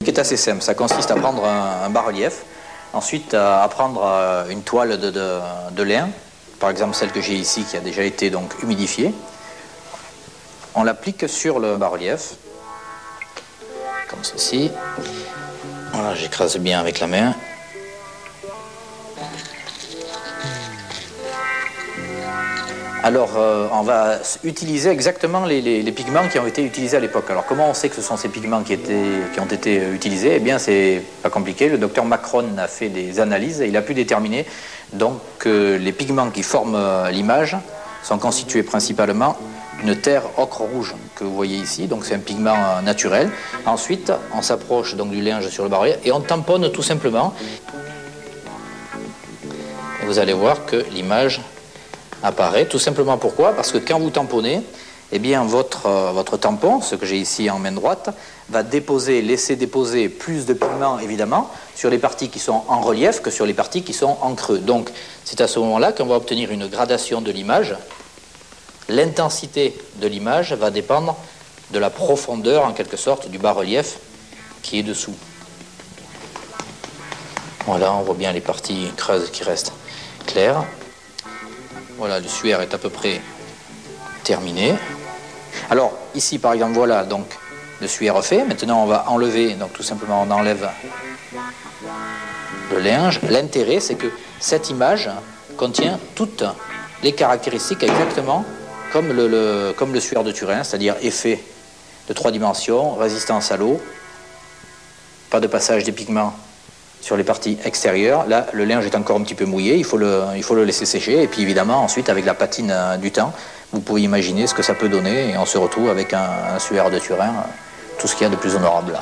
Qui est assez simple, ça consiste à prendre un bas-relief, ensuite à prendre une toile de lin, par exemple celle que j'ai ici qui a déjà été donc humidifiée. On l'applique sur le bas-relief, comme ceci. Voilà, j'écrase bien avec la main. Alors, on va utiliser exactement les pigments qui ont été utilisés à l'époque. Alors, comment on sait que ce sont ces pigments qui ont été utilisés? Eh bien, c'est pas compliqué. Le docteur Macron a fait des analyses et il a pu déterminer donc que les pigments qui forment l'image sont constitués principalement d'une terre ocre rouge que vous voyez ici. Donc, c'est un pigment naturel. Ensuite, on s'approche donc du linge sur le bas-relief et on tamponne tout simplement. Et vous allez voir que l'image apparaît. Tout simplement pourquoi? Parce que quand vous tamponnez, eh bien votre tampon, ce que j'ai ici en main droite, va laisser déposer plus de pigments évidemment sur les parties qui sont en relief que sur les parties qui sont en creux. Donc c'est à ce moment-là qu'on va obtenir une gradation de l'image. L'intensité de l'image va dépendre de la profondeur en quelque sorte du bas-relief qui est dessous. Voilà, on voit bien les parties creuses qui restent claires. Voilà, le suaire est à peu près terminé. Alors, ici, par exemple, voilà, donc, le suaire fait. Maintenant, on va enlever, donc tout simplement, on enlève le linge. L'intérêt, c'est que cette image contient toutes les caractéristiques exactement comme le suaire de Turin, c'est-à-dire effet de 3 dimensions, résistance à l'eau, pas de passage des pigments sur les parties extérieures. Là, le linge est encore un petit peu mouillé, il faut le laisser sécher. Et puis évidemment, ensuite, avec la patine du temps, vous pouvez imaginer ce que ça peut donner. Et on se retrouve avec un suaire de Turin, tout ce qu'il y a de plus honorable.